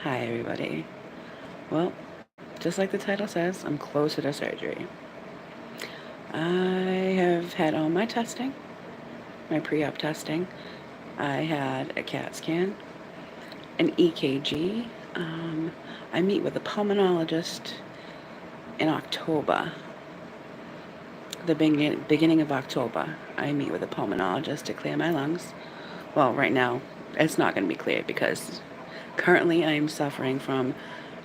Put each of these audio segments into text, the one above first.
Hi, everybody. Well, just like the title says, I'm closer to surgery. I have had all my testing, my pre-op testing. I had a CAT scan, an EKG. I meet with a pulmonologist in October, the beginning of October. I meet with a pulmonologist to clear my lungs. Well, right now, it's not going to be cleared because currently I'm suffering from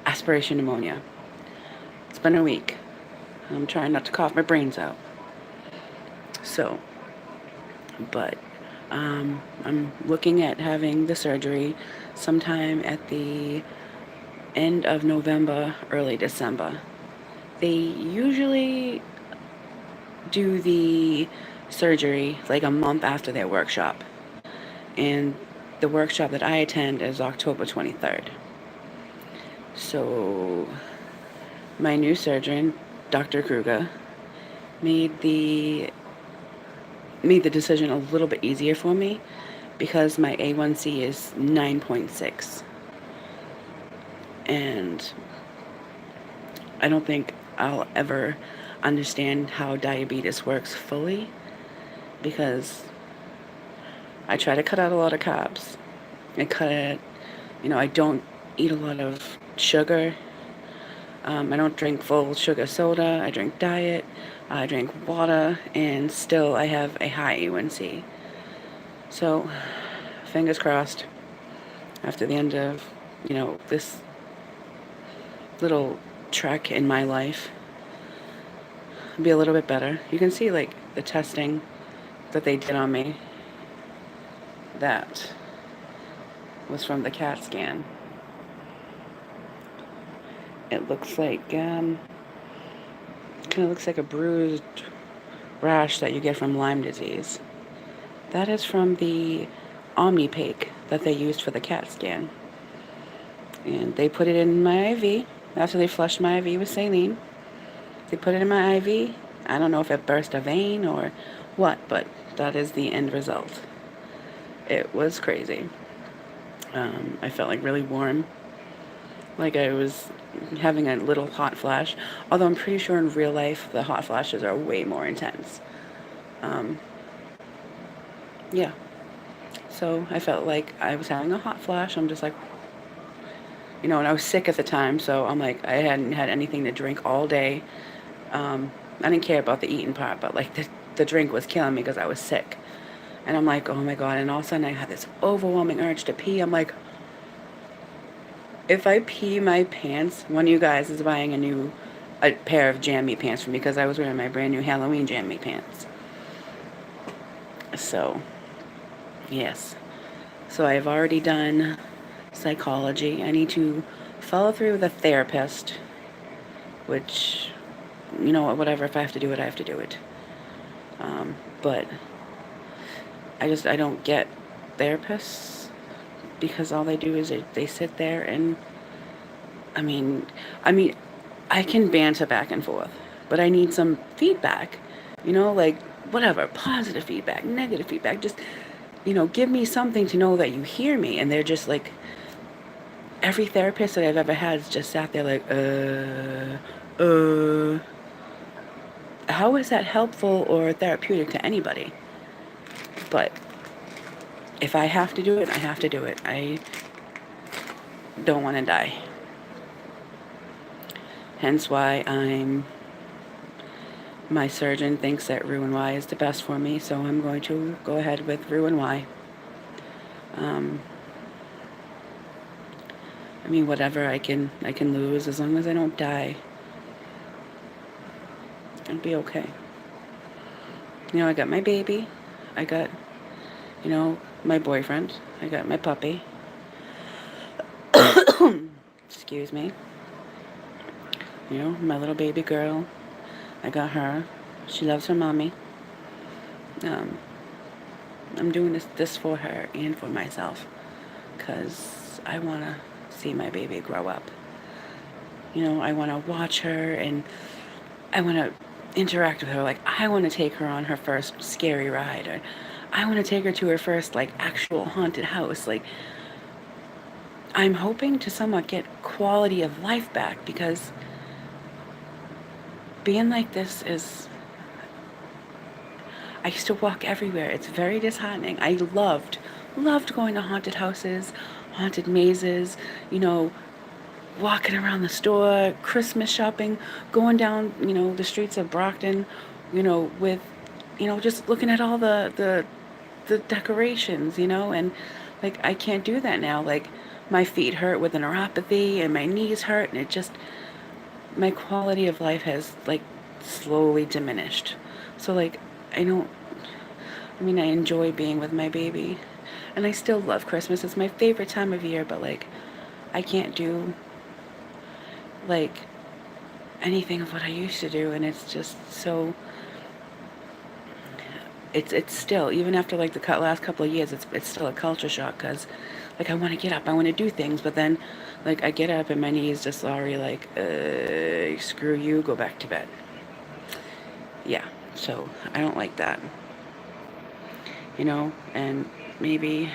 aspiration pneumonia. It's been a week. I'm trying not to cough my brains out. So, but I'm looking at having the surgery sometime at the end of November, early December. They usually do the surgery like a month after their workshop, and the workshop that I attend is October 23rd. So, my new surgeon, Dr. Kruger, made the made the decision a little bit easier for me because my A1C is 9.6. And I don't think I'll ever understand how diabetes works fully because I try to cut out a lot of carbs. I cut it, I don't eat a lot of sugar. I don't drink full sugar soda. I drink diet. I drink water, and still I have a high A1C. So, fingers crossed, after the end of, this little trek in my life, be a little bit better. You can see like the testing that they did on me. That was from the CAT scan. It looks like kind of looks like a bruised rash that you get from Lyme disease. That is from the Omnipake that they used for the CAT scan. And they put it in my IV after they flushed my IV with saline. They put it in my IV. I don't know if it burst a vein or what, but that is the end result. It was crazy. I felt like really warm, like I was having a little hot flash, although I'm pretty sure in real life the hot flashes are way more intense. Um, yeah, so I felt like I was having a hot flash. I'm just like, and I was sick at the time, so I'm like, I hadn't had anything to drink all day. I didn't care about the eating part, but like the drink was killing me because I was sick. And I'm like, oh my God. And all of a sudden I had this overwhelming urge to pee. I'm like, if I pee my pants, one of you guys is buying a pair of jammy pants for me because I was wearing my brand new Halloween jammy pants. So, yes. So I've already done psychology. I need to follow through with a therapist, which, whatever. If I have to do it, I have to do it. But I don't get therapists because all they do is they sit there and, I mean, I mean, I can banter back and forth, but I need some feedback, like whatever, positive feedback, negative feedback, just, give me something to know that you hear me. And they're just like, every therapist that I've ever had has just sat there like, how is that helpful or therapeutic to anybody? But if I have to do it, I have to do it. I don't want to die. Hence why my surgeon thinks that Roux-en-Y is the best for me, so I'm going to go ahead with Roux-en-Y. I mean, whatever I can lose as long as I don't die. I'll be okay. I got my baby. I got, my boyfriend. I got my puppy. Excuse me. My little baby girl. I got her. She loves her mommy. Um, I'm doing this for her and for myself because I want to see my baby grow up. I want to watch her and I want to interact with her. Like, I want to take her on her first scary ride, or I want to take her to her first, like, actual haunted house. Like, I'm hoping to somewhat get quality of life back, because being like this is, I used to walk everywhere. It's very disheartening. I loved going to haunted houses, haunted mazes, you know, walking around the store, Christmas shopping, going down, the streets of Brockton, with, just looking at all the decorations, and like I can't do that now. Like my feet hurt with a neuropathy and my knees hurt, and it just, my quality of life has like slowly diminished. So like I don't I mean, I enjoy being with my baby, and I still love Christmas. It's my favorite time of year, but like I can't do like anything of what I used to do, and it's just so, it's still, even after like the last couple of years, it's still a culture shock, because like I want to get up, I want to do things, but then like I get up and my knees just already like, screw you, go back to bed. Yeah, so I don't like that, and maybe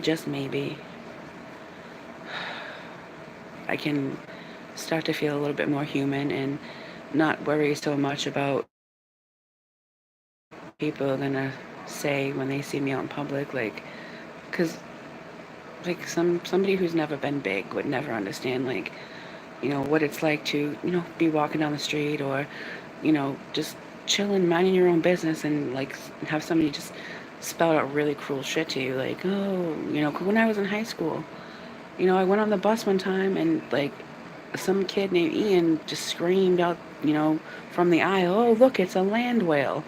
just maybe I can start to feel a little bit more human and not worry so much about people are gonna say when they see me out in public, like, because like somebody who's never been big would never understand, like, what it's like to, be walking down the street, or just chilling, minding your own business, and like have somebody just spout out really cruel shit to you, like, oh, 'cause when I was in high school, I went on the bus one time, and like some kid named Ian just screamed out, from the aisle, oh, look, it's a land whale.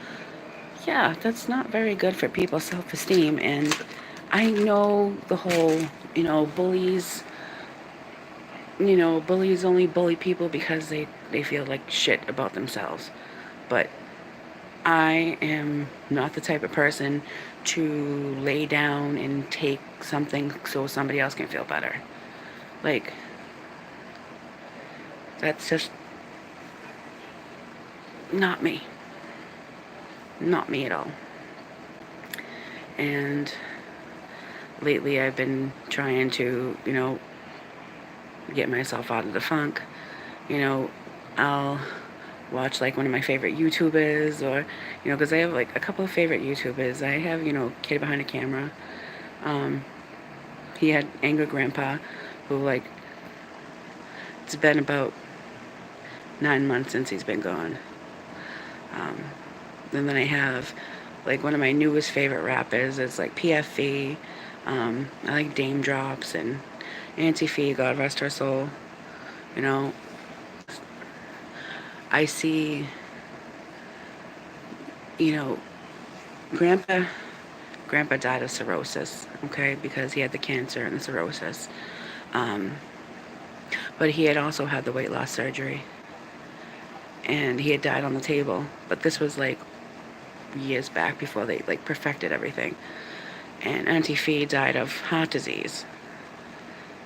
Yeah, that's not very good for people's self-esteem. And I know the whole, bullies, bullies only bully people because they feel like shit about themselves. But I am not the type of person to lay down and take something so somebody else can feel better. Like, that's just not me. Not me at all. And lately I've been trying to, get myself out of the funk. I'll watch like one of my favorite YouTubers, or, because I have like a couple of favorite YouTubers. I have, Kid Behind the Camera. He had Angry Grandpa, who like, it's been about 9 months since he's been gone. And then I have like one of my newest favorite rappers is like PFV. I like Dame Drops and Auntie Fee, God rest her soul. You know, I see, you know, Grandpa, Grandpa died of cirrhosis, okay, because he had the cancer and the cirrhosis. Um, but he had also had the weight loss surgery, and he had died on the table. But this was like years back before they like perfected everything. And Auntie Fee died of heart disease,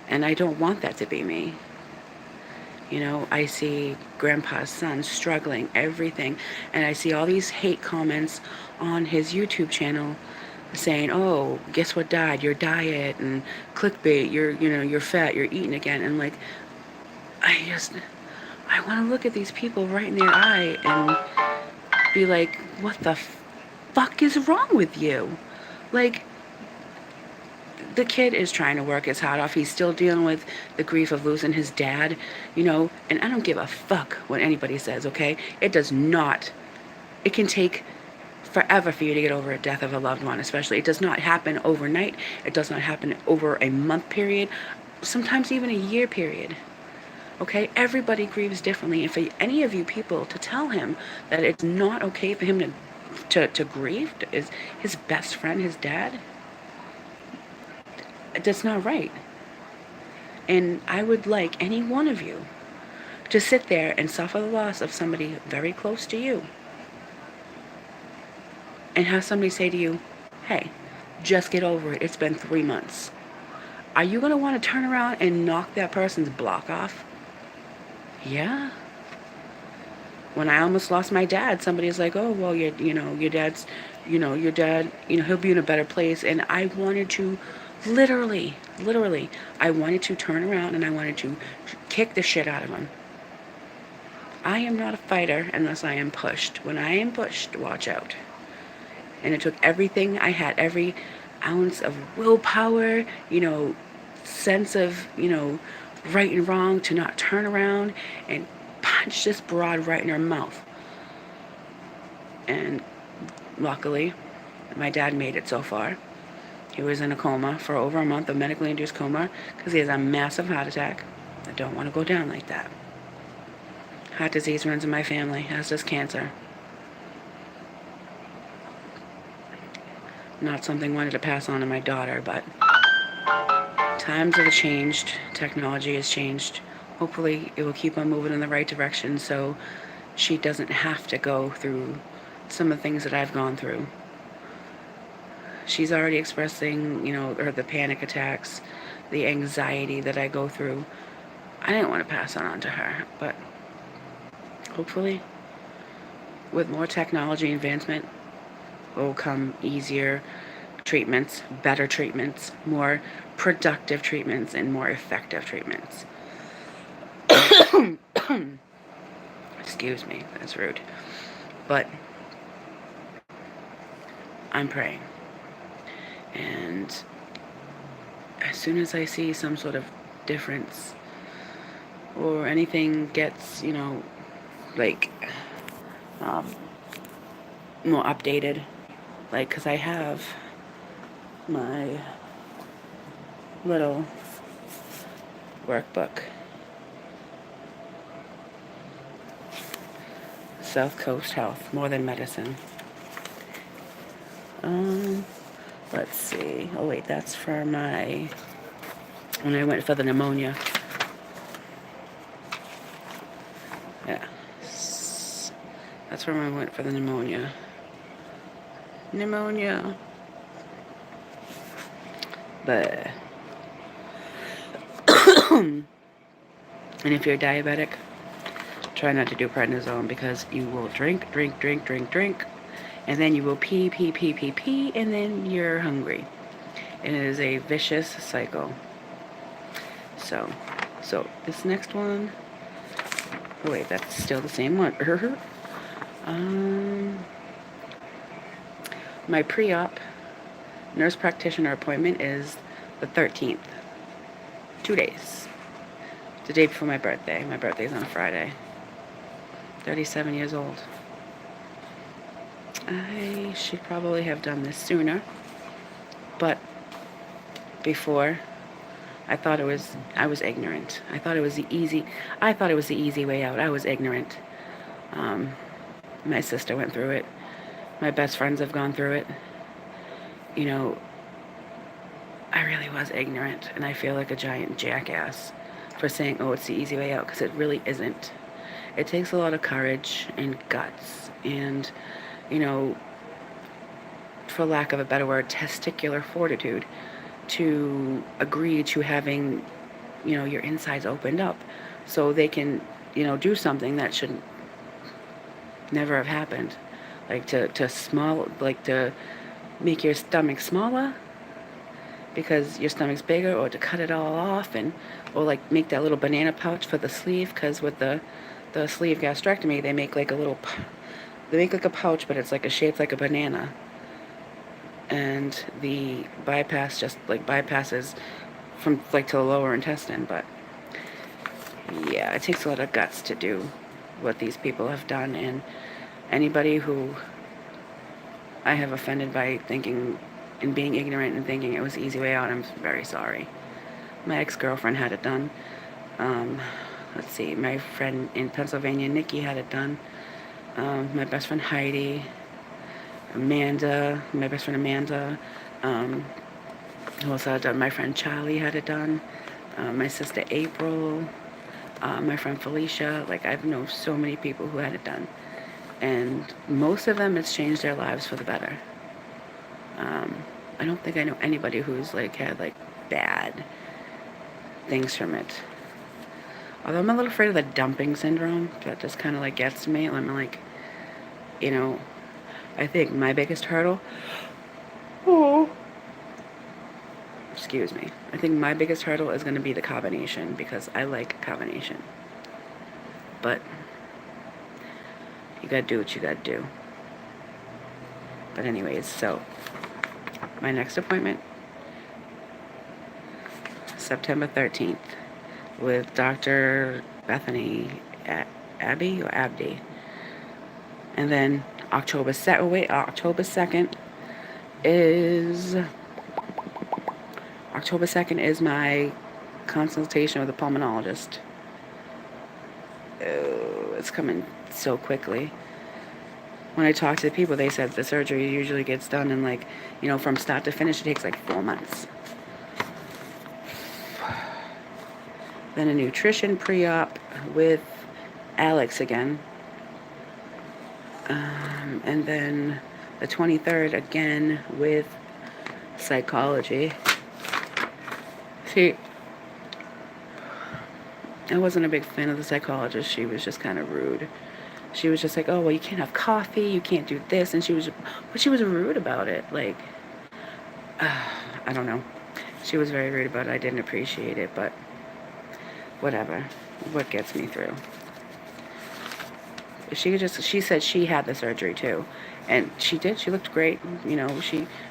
and I don't want that to be me. I see Grandpa's son struggling, everything, and I see all these hate comments on his YouTube channel saying, "Oh, guess what died? Your diet and clickbait. You're fat. You're eating again." And like, I I want to look at these people right in their eye and be like, "What the fuck is wrong with you?" Like, the kid is trying to work his heart off. He's still dealing with the grief of losing his dad, and I don't give a fuck what anybody says, okay? It does not. It can take forever for you to get over a death of a loved one, especially. It does not happen overnight. It does not happen over a month period, sometimes even a year period. Okay? Everybody grieves differently. And for any of you people to tell him that it's not okay for him to grieve, is his best friend, his dad, that's not right. And I would like any one of you to sit there and suffer the loss of somebody very close to you and have somebody say to you, hey, just get over it. It's been 3 months. Are you going to want to turn around and knock that person's block off? Yeah. When I almost lost my dad, somebody's like, oh, well, your dad's, your dad, he'll be in a better place. And I wanted to Literally, I wanted to turn around and I wanted to kick the shit out of him. I am not a fighter unless I am pushed. When I am pushed, watch out. And it took everything I had, every ounce of willpower, sense of, right and wrong to not turn around and punch this broad right in her mouth. And luckily, my dad made it so far. He was in a coma for over a month, a medically induced coma, because he has a massive heart attack. I don't want to go down like that. Heart disease runs in my family, as does cancer. Not something I wanted to pass on to my daughter, but times have changed. Technology has changed. Hopefully it will keep on moving in the right direction so she doesn't have to go through some of the things that I've gone through. She's already expressing, the panic attacks, the anxiety that I go through. I didn't want to pass that on to her, but hopefully with more technology advancement will come easier treatments, better treatments, more productive treatments, and more effective treatments. Excuse me, that's rude. But I'm praying. And as soon as I see some sort of difference or anything gets, more updated, because I have my little workbook. South Coast Health, More Than Medicine. Let's see. Oh wait, that's for when I went for the pneumonia. Yeah. That's where I went for the pneumonia. But and if you're diabetic, try not to do prednisone because you will drink, and then you will pee, and then you're hungry. And it is a vicious cycle. So this next one, oh wait, that's still the same one. My pre-op nurse practitioner appointment is the 13th. 2 days. The day before my birthday. My birthday's on a Friday. 37 years old. I should probably have done this sooner, but before, I was ignorant. I thought it was the easy way out. I was ignorant. My sister went through it. My best friends have gone through it. I really was ignorant, and I feel like a giant jackass for saying, oh, it's the easy way out, because it really isn't. It takes a lot of courage and guts and, for lack of a better word, testicular fortitude to agree to having, your insides opened up so they can, do something that should never have happened. Like to make your stomach smaller because your stomach's bigger, or to cut it all off, or like make that little banana pouch for the sleeve, because with the sleeve gastrectomy, they make like a pouch, but it's like shaped like a banana. And the bypass just bypasses from to the lower intestine. But yeah, it takes a lot of guts to do what these people have done, and anybody who I have offended by thinking and being ignorant and thinking it was the easy way out, I'm very sorry. My ex-girlfriend had it done. Let's see, my friend in Pennsylvania, Nikki, had it done. My best friend Heidi, my best friend Amanda, who also had it done. My friend Charlie had it done. My sister April, my friend Felicia. I've known so many people who had it done. And most of them, it's changed their lives for the better. I don't think I know anybody who's had bad things from it. Although I'm a little afraid of the dumping syndrome. That just kind of gets to me. I'm I think my biggest hurdle, excuse me. I think my biggest hurdle is going to be the combination because I like combination. But you gotta do what you gotta do. But anyways, so my next appointment, September 13th, with Dr. Bethany Abbey or Abdi. And then October 2nd is my consultation with a pulmonologist. Oh, it's coming so quickly. When I talk to the people, they said the surgery usually gets done in like, from start to finish, it takes like 4 months. Then a nutrition pre-op with Alex again. And then the 23rd again with psychology. See, I wasn't a big fan of the psychologist. She was just kind of rude. She was just like, oh, well, you can't have coffee, you can't do this. And she was rude about it. Like, I don't know. She was very rude about it. I didn't appreciate it, but whatever. What gets me through. She said she had the surgery too. And she did. She looked great.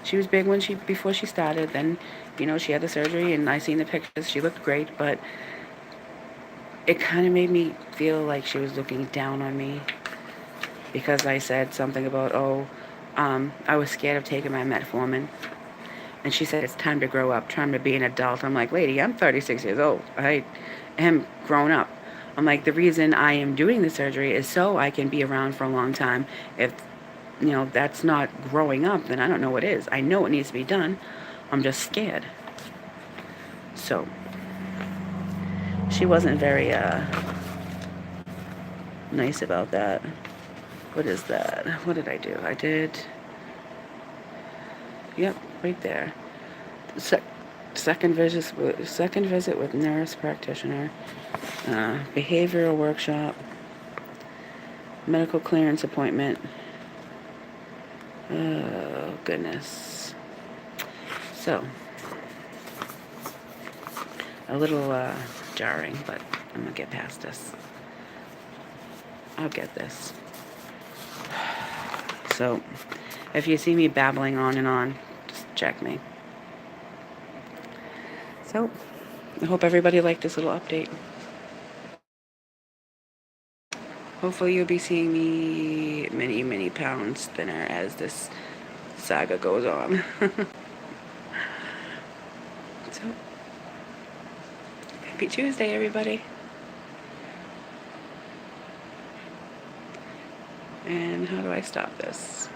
She was big before she started. Then, she had the surgery and I seen the pictures. She looked great, but it kind of made me feel like she was looking down on me because I said something about, I was scared of taking my metformin. And she said, it's time to grow up, time to be an adult. I'm like, lady, I'm 36 years old. I am grown up. I'm like, the reason I am doing the surgery is so I can be around for a long time. If, that's not growing up, then I don't know what is. I know it needs to be done. I'm just scared. So, she wasn't very nice about that. What is that? What did I do? Yep, right there. Second visit with nurse practitioner, behavioral workshop, medical clearance appointment. Oh goodness. So a little jarring, but I'm gonna get past this. I'll get this. So if you see me babbling on and on, just check me. So I hope everybody liked this little update. Hopefully you'll be seeing me many, many pounds thinner as this saga goes on. So, happy Tuesday, everybody. And how do I stop this?